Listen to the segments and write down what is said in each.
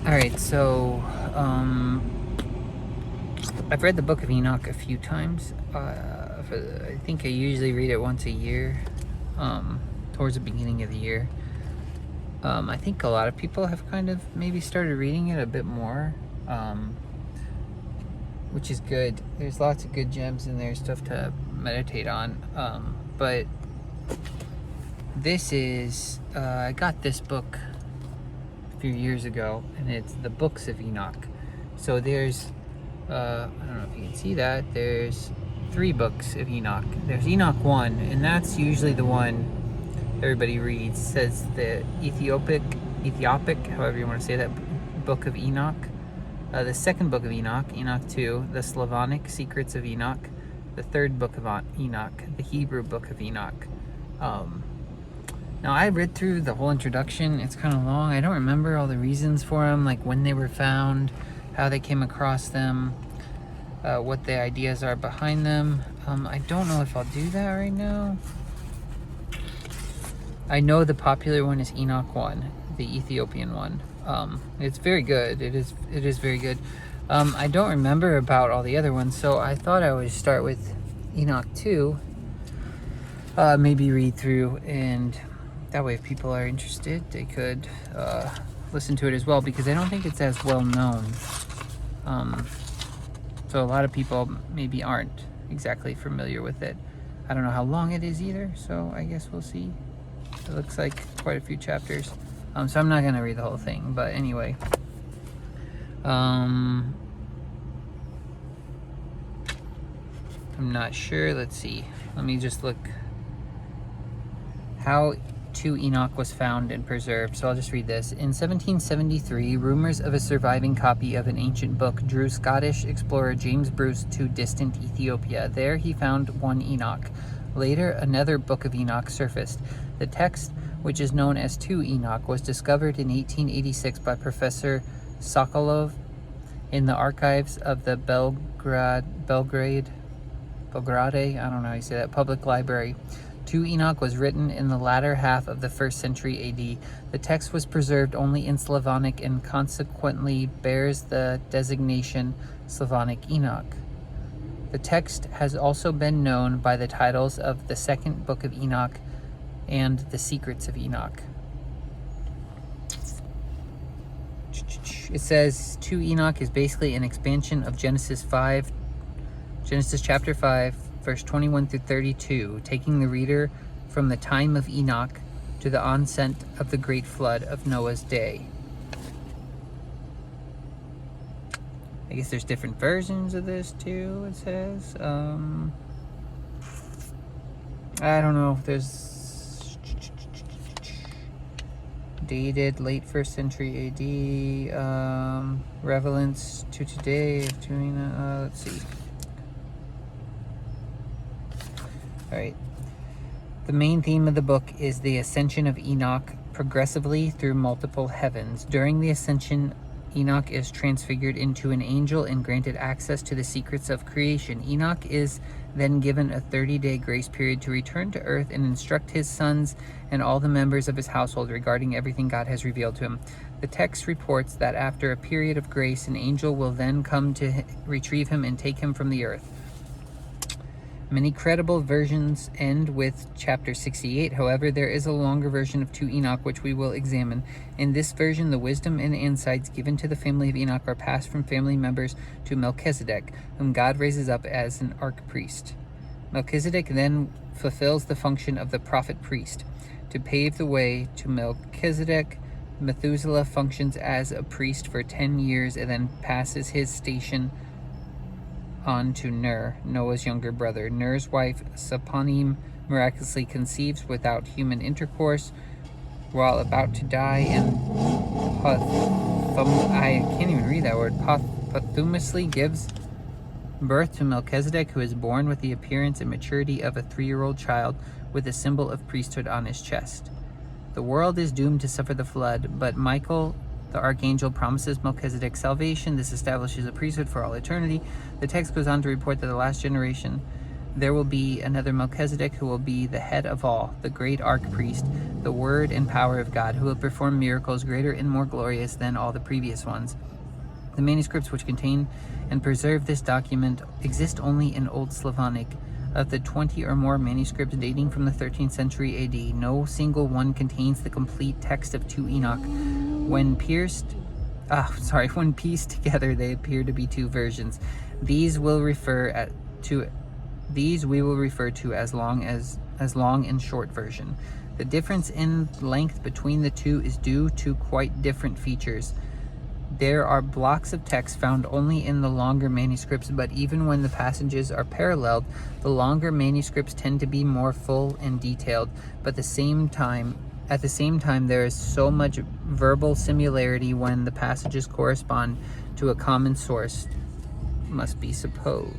All right, so I've read the Book of Enoch a few times. I think I usually read it once a year, towards the beginning of the year. I think a lot of people have kind of maybe started reading it a bit more, which is good. There's lots of good gems in there, stuff to meditate on. But this is, I got this book a few years ago, and it's the Books of Enoch. So there's, I don't know if you can see that, there's 3 books of Enoch. There's Enoch 1, and that's usually the one everybody reads. It says the Ethiopic, however you want to say that, Book of Enoch. The second book of Enoch, Enoch 2, the Slavonic Secrets of Enoch. The third book of Enoch, the Hebrew Book of Enoch. Now, I read through the whole introduction. It's kind of long. I don't remember all the reasons for them, like when they were found, how they came across them, what the ideas are behind them. I don't know if I'll do that right now. I know the popular one is Enoch 1, the Ethiopian one. It's very good. It is very good. I don't remember about all the other ones, so I thought I would start with Enoch 2. Maybe read through, and that way if people are interested, they could listen to it as well, because I don't think it's as well known. So a lot of people maybe aren't exactly familiar with it. I don't know how long it is either, so I guess we'll see. It looks like quite a few chapters. So I'm not going to read the whole thing, but anyway. I'm not sure. Let's see. Let me just look. How 2 Enoch was found and preserved. So I'll just read this. In 1773, rumors of a surviving copy of an ancient book drew Scottish explorer James Bruce to distant Ethiopia. There he found 1 Enoch. Later, another Book of Enoch surfaced. The text, which is known as 2 Enoch, was discovered in 1886 by Professor Sokolov in the archives of the Belgrade, I don't know how you say that, public library. 2 Enoch was written in the latter half of the 1st century AD. The text was preserved only in Slavonic and consequently bears the designation Slavonic Enoch. The text has also been known by the titles of the 2nd Book of Enoch and the Secrets of Enoch. It says 2 Enoch is basically an expansion of Genesis chapter 5, verse 21 through 32, taking the reader from the time of Enoch to the onset of the great flood of Noah's day. I guess there's different versions of this too, it says. I don't know if there's dated late 1st century AD, relevance to today of doing let's see. All right. The main theme of the book is the ascension of Enoch progressively through multiple heavens. During the ascension, Enoch is transfigured into an angel and granted access to the secrets of creation. Enoch is then given a 30-day grace period to return to earth and instruct his sons and all the members of his household regarding everything God has revealed to him. The text reports that after a period of grace, an angel will then come to retrieve him and take him from the earth. Many credible versions end with chapter 68. However, there is a longer version of 2 Enoch, which we will examine. In this version, the wisdom and insights given to the family of Enoch are passed from family members to Melchizedek, whom God raises up as an archpriest. Melchizedek then fulfills the function of the prophet-priest. To pave the way to Melchizedek, Methuselah functions as a priest for 10 years and then passes his station on to Ner, Noah's younger brother. Ner's wife, Sapanim, miraculously conceives without human intercourse while about to die, and I can't even read that word, posthumously gives birth to Melchizedek, who is born with the appearance and maturity of a 3-year-old child with a symbol of priesthood on his chest. The world is doomed to suffer the flood, but Michael, the archangel, promises Melchizedek salvation. This establishes a priesthood for all eternity. The text goes on to report that the last generation there will be another Melchizedek who will be the head of all, the great archpriest, the word and power of God, who will perform miracles greater and more glorious than all the previous ones. The manuscripts which contain and preserve this document exist only in Old Slavonic. Of the 20 or more manuscripts dating from the 13th century AD, no single one contains the complete text of 2 Enoch. When pieced together, they appear to be 2 versions. These we will refer to as long and short version. The difference in length between the 2 is due to quite different features. There are blocks of text found only in the longer manuscripts, but even when the passages are paralleled, the longer manuscripts tend to be more full and detailed. But at the same time, there is so much verbal similarity when the passages correspond to a common source, must be supposed.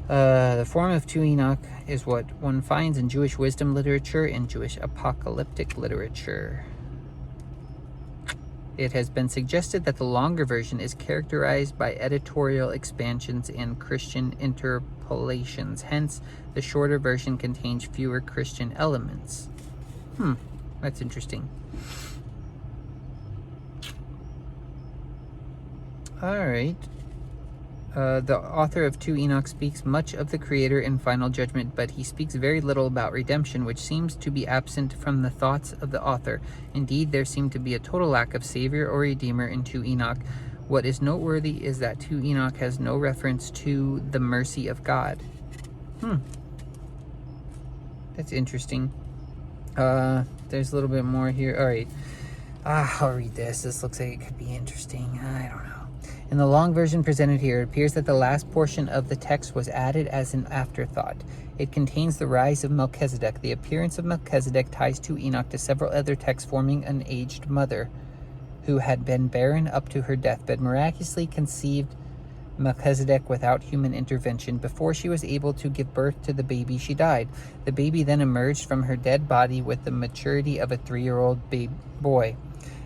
The form of 2 Enoch is what one finds in Jewish wisdom literature and Jewish apocalyptic literature. It has been suggested that the longer version is characterized by editorial expansions and Christian interpolations. Hence, the shorter version contains fewer Christian elements. That's interesting. All right. The author of 2 Enoch speaks much of the Creator and final judgment, but he speaks very little about redemption, which seems to be absent from the thoughts of the author. Indeed, there seemed to be a total lack of Savior or Redeemer in 2 Enoch. What is noteworthy is that 2 Enoch has no reference to the mercy of God. That's interesting. There's a little bit more here. All right. I'll read this. This looks like it could be interesting. I don't know. In the long version presented here, it appears that the last portion of the text was added as an afterthought. It contains the rise of Melchizedek. The appearance of Melchizedek ties 2 Enoch to several other texts, forming an aged mother who had been barren up to her deathbed, miraculously conceived Melchizedek without human intervention. Before she was able to give birth to the baby, she died. The baby then emerged from her dead body with the maturity of a 3-year-old boy.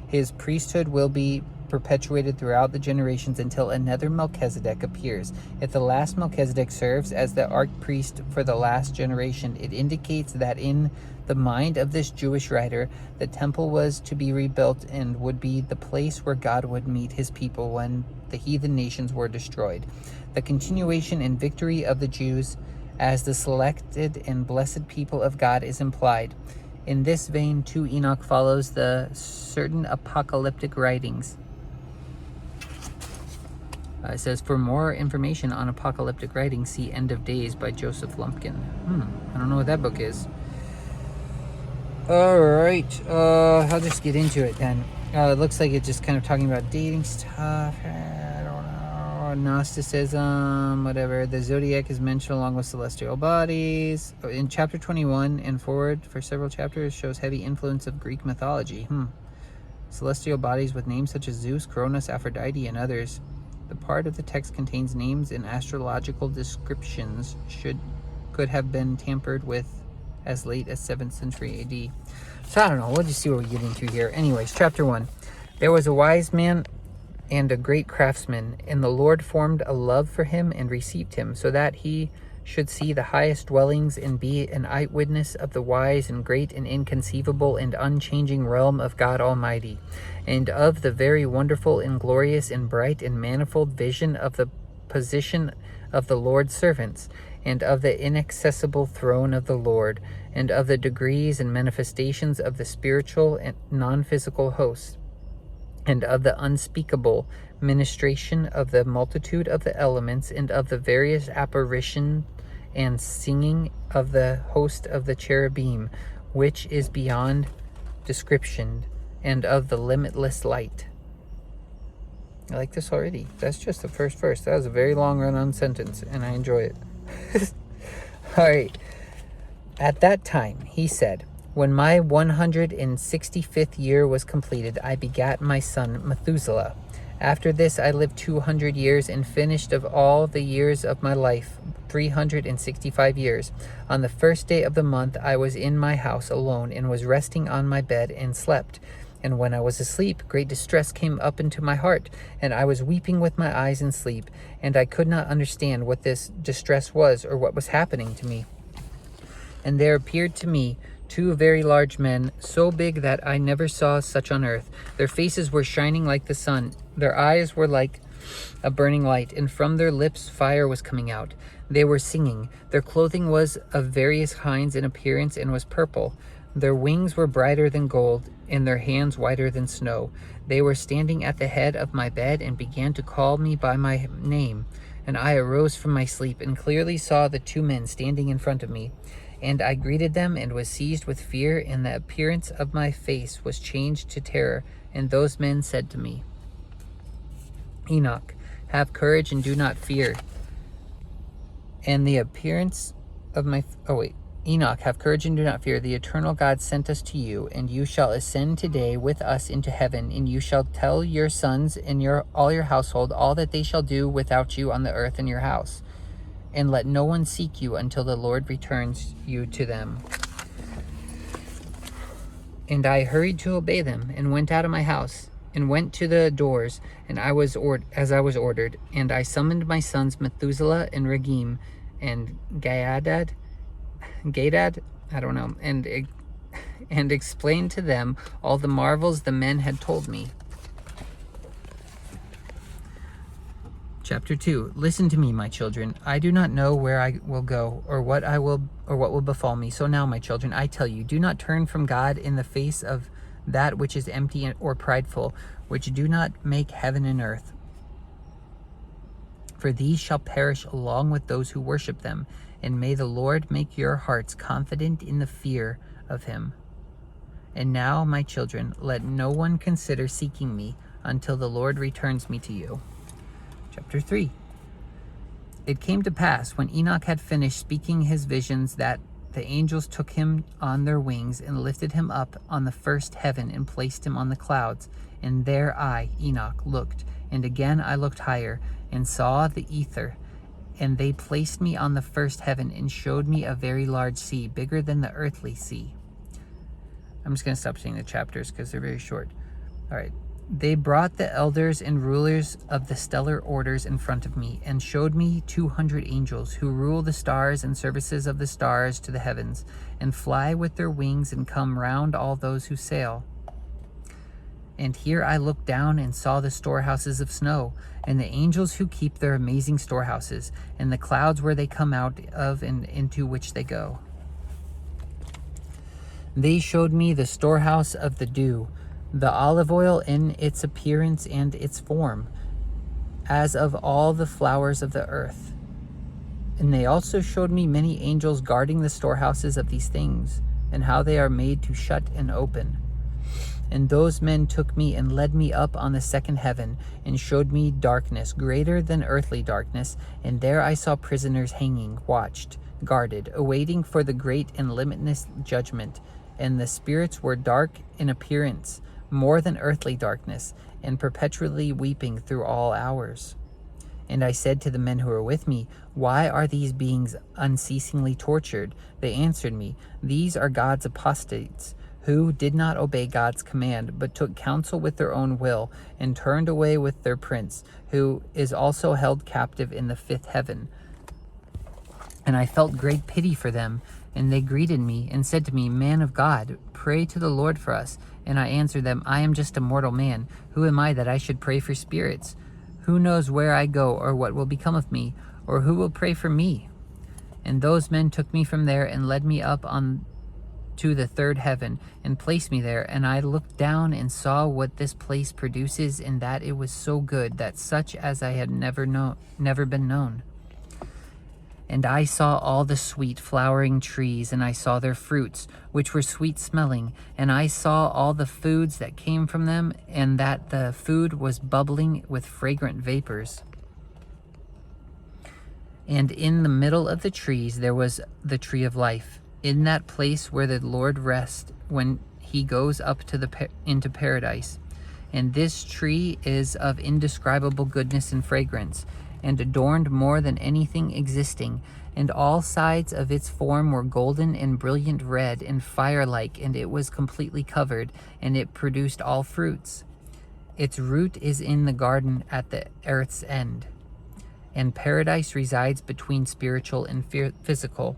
His priesthood will be perpetuated throughout the generations until another Melchizedek appears. If the last Melchizedek serves as the archpriest for the last generation, it indicates that in the mind of this Jewish writer, the temple was to be rebuilt and would be the place where God would meet his people when the heathen nations were destroyed. The continuation and victory of the Jews as the selected and blessed people of God is implied. In this vein, 2 Enoch follows the certain apocalyptic writings. It says, for more information on apocalyptic writing, see End of Days by Joseph Lumpkin. I don't know what that book is. All right, I'll just get into it then. It looks like it's just kind of talking about dating stuff. I don't know. Gnosticism, whatever. The zodiac is mentioned along with celestial bodies. In chapter 21 and forward for several chapters shows heavy influence of Greek mythology. Celestial bodies with names such as Zeus, Cronus, Aphrodite, and others. The part of the text contains names and astrological descriptions could have been tampered with as late as 7th century AD. So I don't know. We'll just see what we get into here. Anyways, chapter 1. There was a wise man and a great craftsman, and the Lord formed a love for him and received him, so that he should see the highest dwellings and be an eyewitness of the wise and great and inconceivable and unchanging realm of God Almighty, and of the very wonderful and glorious and bright and manifold vision of the position of the Lord's servants, and of the inaccessible throne of the Lord, and of the degrees and manifestations of the spiritual and non-physical hosts, and of the unspeakable ministration of the multitude of the elements, and of the various apparition and singing of the host of the cherubim, which is beyond description, and of the limitless light. I like this already. That's just the first verse. That was a very long run-on sentence, and I enjoy it. All right. At that time, he said, when my 165th year was completed, I begat my son Methuselah. After this, I lived 200 years and finished of all the years of my life 365 years. On the first day of the month, I was in my house alone and was resting on my bed and slept. And when I was asleep, great distress came up into my heart, and I was weeping with my eyes in sleep, and I could not understand what this distress was or what was happening to me. And there appeared to me 2 very large men, so big that I never saw such on earth. Their faces were shining like the sun. Their eyes were like a burning light, and from their lips fire was coming out. They were singing. Their clothing was of various kinds in appearance and was purple. Their wings were brighter than gold, and their hands whiter than snow. They were standing at the head of my bed and began to call me by my name. And I arose from my sleep and clearly saw the 2 men standing in front of me. And I greeted them and was seized with fear, and the appearance of my face was changed to terror. And those men said to me, Enoch, have courage and do not fear. And the appearance of my... Enoch, have courage and do not fear. The eternal God sent us to you, and you shall ascend today with us into heaven, and you shall tell your sons and all your household all that they shall do without you on the earth in your house. And let no one seek you until the Lord returns you to them. And I hurried to obey them, and went out of my house, and went to the doors, and as I was ordered. And I summoned my sons Methuselah and Regem, and Gadad, I don't know, and explained to them all the marvels the men had told me. Chapter 2. Listen to me, my children. I do not know where I will go, or what will befall me. So now, my children, I tell you, do not turn from God in the face of that which is empty or prideful, which do not make heaven and earth. For these shall perish along with those who worship them. And may the Lord make your hearts confident in the fear of him. And now, my children, let no one consider seeking me until the Lord returns me to you. Chapter 3. It came to pass, when Enoch had finished speaking his visions, that the angels took him on their wings and lifted him up on the first heaven and placed him on the clouds. And there I, Enoch, looked, and again I looked higher, and saw the ether. And they placed me on the first heaven and showed me a very large sea, bigger than the earthly sea. I'm just going to stop saying the chapters because they're very short. All right. They brought the elders and rulers of the stellar orders in front of me, and showed me 200 angels who rule the stars and services of the stars to the heavens, and fly with their wings and come round all those who sail. And here I looked down and saw the storehouses of snow, and the angels who keep their amazing storehouses, and the clouds where they come out of and into which they go. They showed me the storehouse of the dew, the olive oil in its appearance and its form, as of all the flowers of the earth. And they also showed me many angels guarding the storehouses of these things, and how they are made to shut and open. And those men took me and led me up on the second heaven, and showed me darkness greater than earthly darkness. And there I saw prisoners hanging, watched, guarded, awaiting for the great and limitless judgment. And the spirits were dark in appearance, more than earthly darkness, and perpetually weeping through all hours. And I said to the men who were with me, why are these beings unceasingly tortured? They answered me, these are God's apostates, who did not obey God's command, but took counsel with their own will, and turned away with their prince, who is also held captive in the fifth heaven. And I felt great pity for them, and they greeted me, and said to me, Man of God, pray to the Lord for us. And I answered them, I am just a mortal man. Who am I that I should pray for spirits? Who knows where I go, or what will become of me, or who will pray for me? And those men took me from there, and led me up on to the third heaven, and placed me there. And I looked down and saw what this place produces, and that it was so good that such as I had never been known. And I saw all the sweet flowering trees, and I saw their fruits, which were sweet smelling, and I saw all the foods that came from them, and that the food was bubbling with fragrant vapors. And in the middle of the trees there was the tree of life, in that place where the Lord rests when he goes up to into paradise. And this tree is of indescribable goodness and fragrance, and adorned more than anything existing. And all sides of its form were golden and brilliant red and fire-like, and it was completely covered, and it produced all fruits. Its root is in the garden at the earth's end. And paradise resides between spiritual and physical.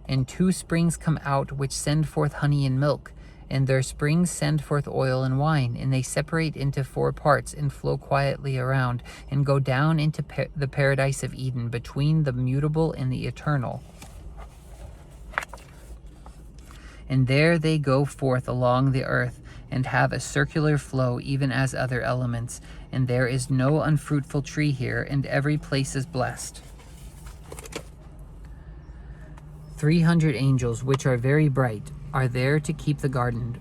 And 2 springs come out which send forth honey and milk, and their springs send forth oil and wine, and they separate into 4 parts and flow quietly around, and go down into the paradise of Eden, between the mutable and the eternal. And there they go forth along the earth, and have a circular flow, even as other elements. And there is no unfruitful tree here, and every place is blessed. 300 angels, which are very bright, are there to keep the garden,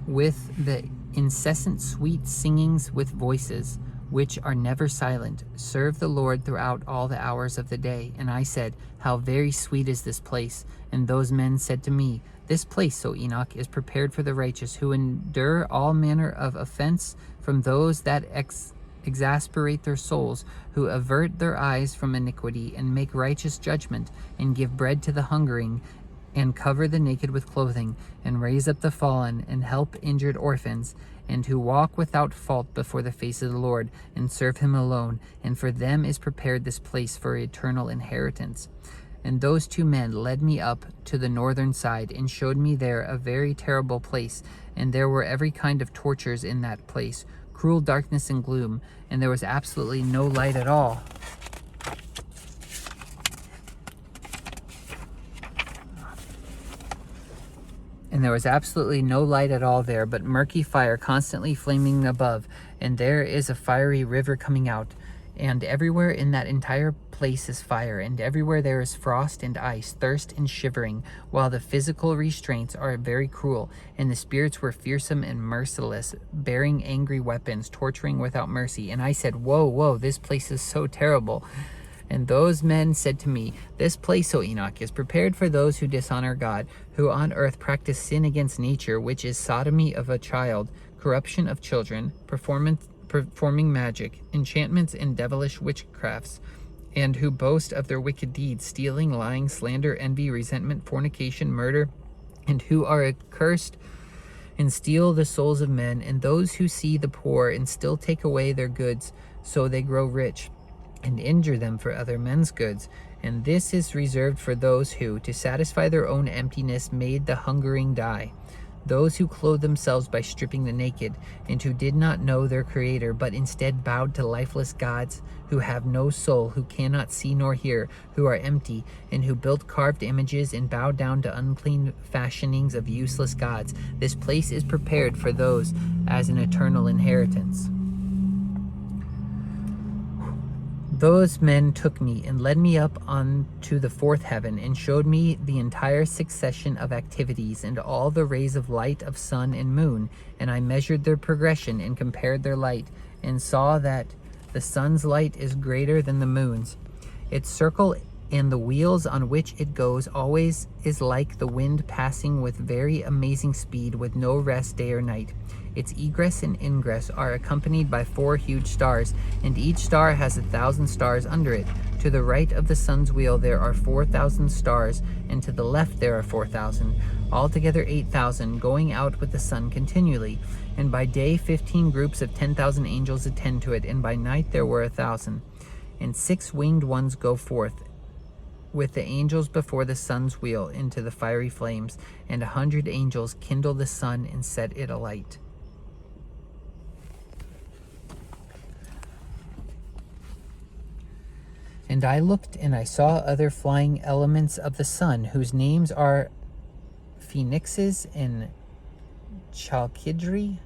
with the incessant sweet singings with voices, which are never silent, serve the Lord throughout all the hours of the day. And I said, how very sweet is this place. And those men said to me, this place, O Enoch, is prepared for the righteous, who endure all manner of offense from those that exasperate their souls, who avert their eyes from iniquity, and make righteous judgment, and give bread to the hungering, and cover the naked with clothing, and raise up the fallen, and help injured orphans, and who walk without fault before the face of the Lord, and serve him alone. And for them is prepared this place for eternal inheritance. And those 2 men led me up to the northern side, and showed me there a very terrible place, and there were every kind of tortures in that place, cruel darkness and gloom, and there was absolutely no light at all. And there was absolutely no light at all there, but murky fire constantly flaming above, and there is a fiery river coming out. And everywhere in that entire place is fire, and everywhere there is frost and ice, thirst and shivering, while the physical restraints are very cruel, and the spirits were fearsome and merciless, bearing angry weapons, torturing without mercy. And I said, whoa, this place is so terrible. And those men said to me, this place, O Enoch, is prepared for those who dishonor God, who on earth practice sin against nature, which is sodomy of a child, corruption of children, performing magic, enchantments, and devilish witchcrafts, and who boast of their wicked deeds, stealing, lying, slander, envy, resentment, fornication, murder, and who are accursed and steal the souls of men, and those who see the poor and still take away their goods, so they grow rich, and injure them for other men's goods. And this is reserved for those who, to satisfy their own emptiness, made the hungering die. Those who clothe themselves by stripping the naked, and who did not know their Creator, but instead bowed to lifeless gods, who have no soul, who cannot see nor hear, who are empty, and who built carved images and bow down to unclean fashionings of useless gods. This place is prepared for those as an eternal inheritance. Those men took me and led me up onto the 4th heaven, and showed me the entire succession of activities, and all the rays of light of sun and moon. And I measured their progression and compared their light, and saw that the sun's light is greater than the moon's. Its circle and the wheels on which it goes always is like the wind, passing with very amazing speed, with no rest day or night. Its egress and ingress are accompanied by 4 huge stars, and each star has 1,000 stars under it. To the right of the sun's wheel there are 4,000 stars, and to the left there are 4,000, altogether 8,000, going out with the sun continually. And by day 15 groups of 10,000 angels attend to it, and by night there were 1,000. And 6 winged ones go forth with the angels before the sun's wheel into the fiery flames, and 100 angels kindle the sun and set it alight. And I looked, and I saw other flying elements of the sun, whose names are phoenixes and chalkidri,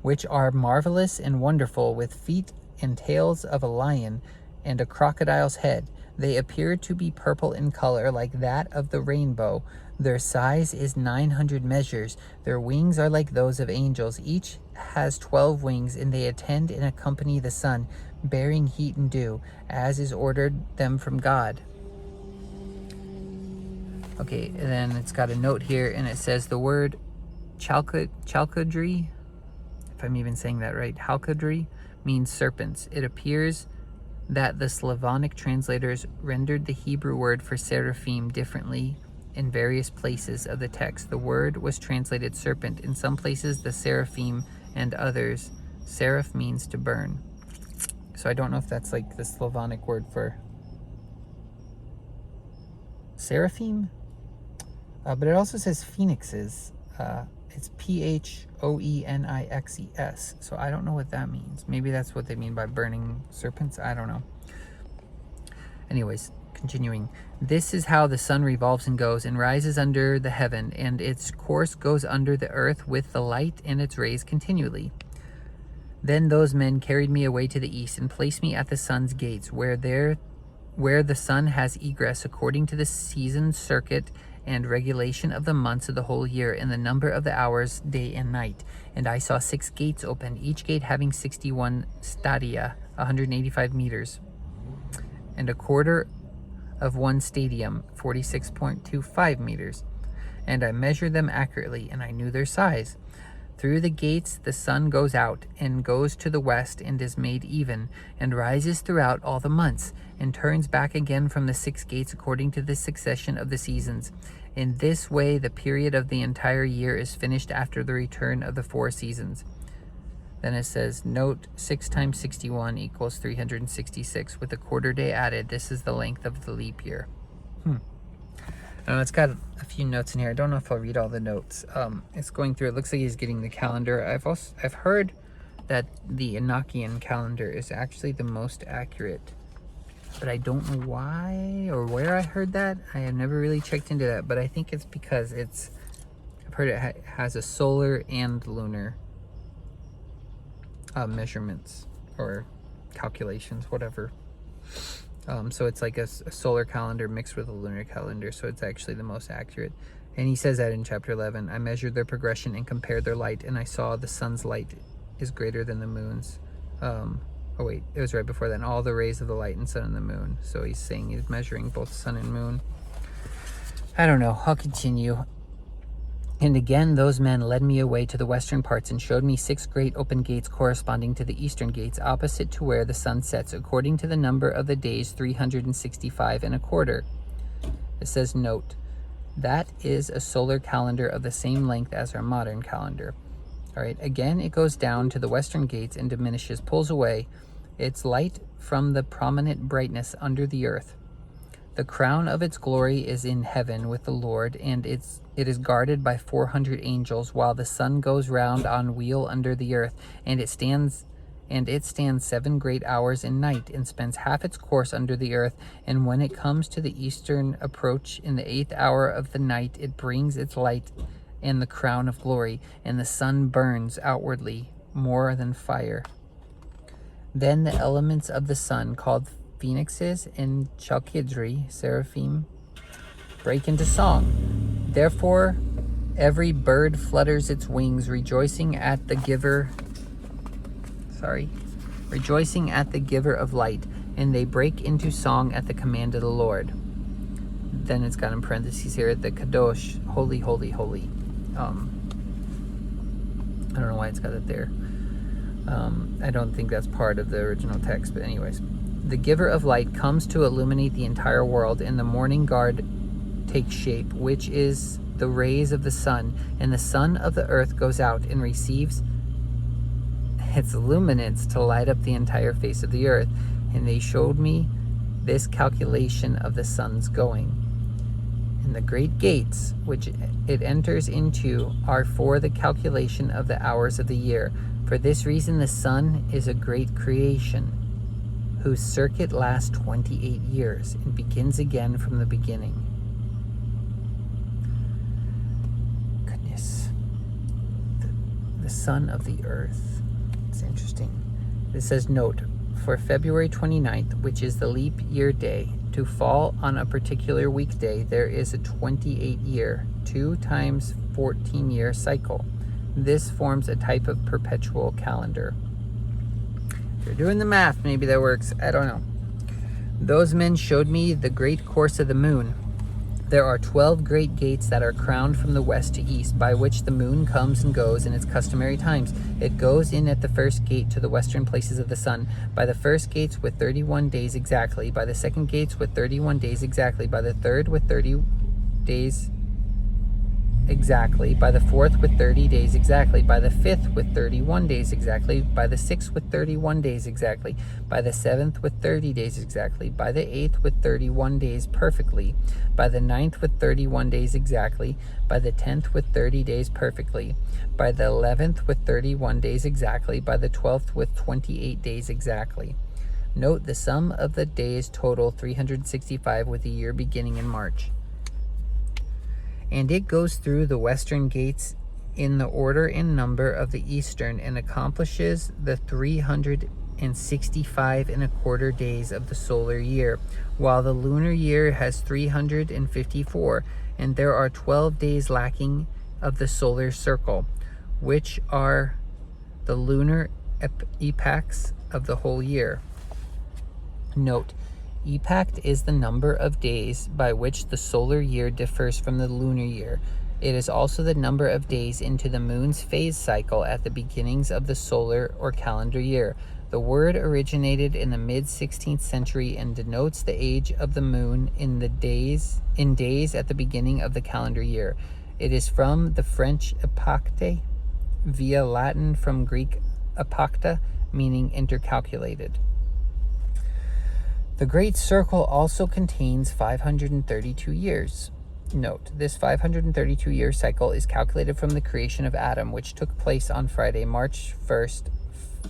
which are marvelous and wonderful, with feet and tails of a lion and a crocodile's head. They appear to be purple in color, like that of the rainbow. Their size is 900 measures. Their wings are like those of angels. Each has 12 wings, and they attend and accompany the sun, bearing heat and dew, as is ordered them from God. Okay, and then it's got a note here, and it says the word chalkidri, if I'm even saying that right, halkidri, means serpents. It appears that the Slavonic translators rendered the Hebrew word for seraphim differently in various places of the text. The word was translated serpent in some places, the seraphim, and others. Seraph means to burn. So I don't know if that's like the Slavonic word for seraphim, but it also says phoenixes. It's Phoenixes. So I don't know what that means. Maybe that's what they mean by burning serpents. I don't know. Anyways, continuing. This is how the sun revolves and goes and rises under the heaven, and its course goes under the earth with the light and its rays continually. Then those men carried me away to the east and placed me at the sun's gates, where the sun has egress according to the season's circuit and regulation of the months of the whole year, and the number of the hours, day and night. And I saw 6 gates open, each gate having 61 stadia, 185 meters, and a quarter of 1 stadium, 46.25 meters. And I measured them accurately, and I knew their size. Through the gates the sun goes out, and goes to the west, and is made even, and rises throughout all the months, and turns back again from the 6 gates according to the succession of the seasons. In this way the period of the entire year is finished after the return of the 4 seasons. Then it says, note 6 times 61 equals 366, with a quarter day added. This is the length of the leap year. It's got a few notes in here. I don't know if I'll read all the notes. It's going through. It looks like he's getting the calendar. I've heard that the Enochian calendar is actually the most accurate, but I don't know why or where I heard that. I have never really checked into that, but I think it's because I've heard it has a solar and lunar measurements or calculations, whatever. So it's like a solar calendar mixed with a lunar calendar, so it's actually the most accurate. And he says that in chapter 11. I measured their progression and compared their light, and I saw the sun's light is greater than the moon's. Oh wait, it was right before that. And all the rays of the light and sun and the moon. So he's saying he's measuring both sun and moon. I don't know. I'll continue. And again those men led me away to the western parts and showed me 6 great open gates corresponding to the eastern gates, opposite to where the sun sets, according to the number of the days, 365 and a quarter. It says, note, that is a solar calendar of the same length as our modern calendar. All right, again it goes down to the western gates and diminishes, pulls away its light from the prominent brightness under the earth. The crown of its glory is in heaven with the Lord, and it is guarded by 400 angels, while the sun goes round on wheel under the earth, and it stands 7 great hours in night, and spends half its course under the earth. And when it comes to the eastern approach in the 8th hour of the night, it brings its light and the crown of glory, and the sun burns outwardly more than fire. Then the elements of the sun, called phoenixes and chalkidri, seraphim, break into song. Therefore every bird flutters its wings, rejoicing at the giver of light, and they break into song at the command of the Lord. Then it's got in parentheses here, the kadosh, holy, holy, holy. I don't know why it's got it there. I don't think that's part of the original text, but anyways. The giver of light comes to illuminate the entire world, and the morning guard takes shape, which is the rays of the sun, and the sun of the earth goes out and receives its luminance to light up the entire face of the earth. And they showed me this calculation of the sun's going. And the great gates which it enters into are for the calculation of the hours of the year. For this reason the sun is a great creation, whose circuit lasts 28 years and begins again from the beginning. Goodness. The sun of the earth. It's interesting. It says, note, for February 29th, which is the leap year day, to fall on a particular weekday, there is a 28-year, 2 times 14-year cycle. This forms a type of perpetual calendar. If you're doing the math, maybe that works. I don't know. Those men showed me the great course of the moon, There are 12 great gates that are crowned from the west to east, by which the moon comes and goes in its customary times. It goes in at the first gate to the western places of the sun, by the first gates with 31 days exactly, by the second gates with 31 days exactly, by the third with 30 days exactly, by the fourth with 30 days exactly, by the fifth with 31 days exactly, by the sixth with 31 days exactly, by the seventh with 30 days exactly, by the eighth with 31 days perfectly, by the ninth with 31 days exactly, by the 10th with 30 days perfectly, by the 11th with 31 days exactly, by the 12th with 28 days exactly. Note the sum of the days total 365, with the year beginning in March. And it goes through the western gates in the order and number of the eastern, and accomplishes the 365 and a quarter days of the solar year, while the lunar year has 354, and there are 12 days lacking of the solar circle, which are the lunar epochs of the whole year. Note, epoch is the number of days by which the solar year differs from the lunar year. It is also the number of days into the moon's phase cycle at the beginnings of the solar or calendar year. The word originated in the mid-16th century and denotes the age of the moon in days at the beginning of the calendar year. It is from the French epochte, via Latin from Greek epochta, meaning intercalculated. The Great Circle also contains 532 years. Note, this 532-year cycle is calculated from the creation of Adam, which took place on Friday, March 1st,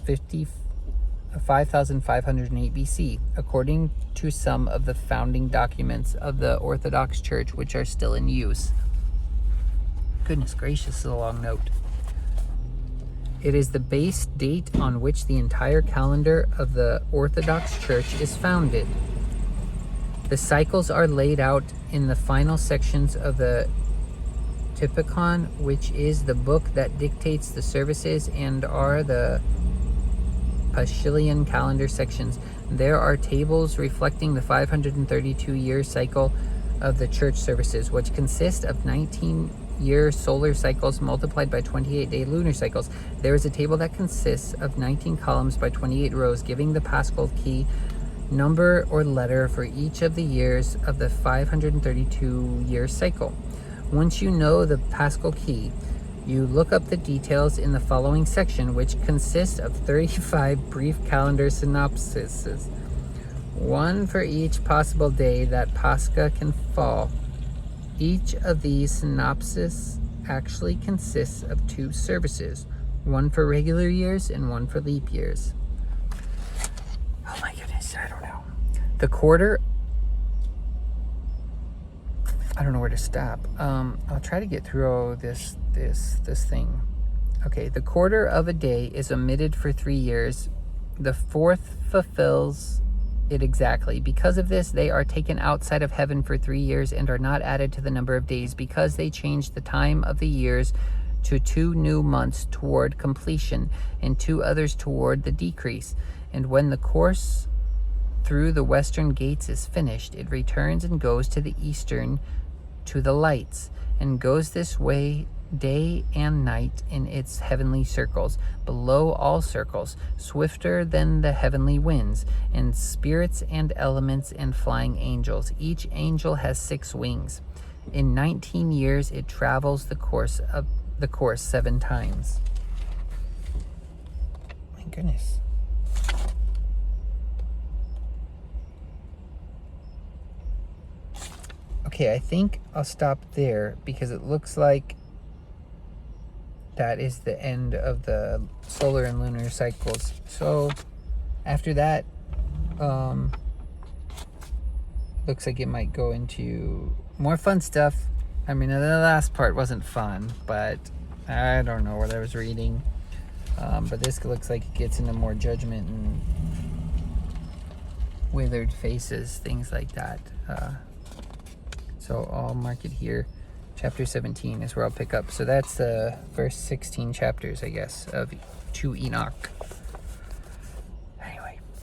5508 BC, according to some of the founding documents of the Orthodox Church, which are still in use. Goodness gracious, this is a long note. It is the base date on which the entire calendar of the Orthodox Church is founded. The cycles are laid out in the final sections of the Typicon, which is the book that dictates the services, and are the Paschalian calendar sections. There are tables reflecting the 532-year cycle of the church services, which consist of 19-year solar cycles multiplied by 28-day lunar cycles. There is a table that consists of 19 columns by 28 rows, giving the Paschal key number or letter for each of the years of the 532-year cycle. Once you know the Paschal key, you look up the details in the following section, which consists of 35 brief calendar synopsises, one for each possible day that Pascha can fall. Each of these synopses actually consists of 2 services, one for regular years and one for leap years. Oh my goodness, I don't know. The quarter, I don't know where to stop. I'll try to get through this thing. Okay, the quarter of a day is omitted for 3 years. The fourth fulfills it exactly. Because of this, they are taken outside of heaven for 3 years and are not added to the number of days, because they change the time of the years to 2 new months toward completion and 2 others toward the decrease. And when the course through the western gates is finished, it returns and goes to the eastern, to the lights, and goes this way day and night in its heavenly circles, below all circles, swifter than the heavenly winds, and spirits and elements and flying angels. Each angel has 6 wings. In 19 years it travels the course 7 times. My goodness. Okay, I think I'll stop there, because it looks like that is the end of the solar and lunar cycles. So after that, looks like it might go into more fun stuff. I mean, the last part wasn't fun, but I don't know what I was reading. But this looks like it gets into more judgment and withered faces, things like that. So I'll mark it here. Chapter 17 is where I'll pick up. So that's the first 16 chapters, I guess, of 2 Enoch.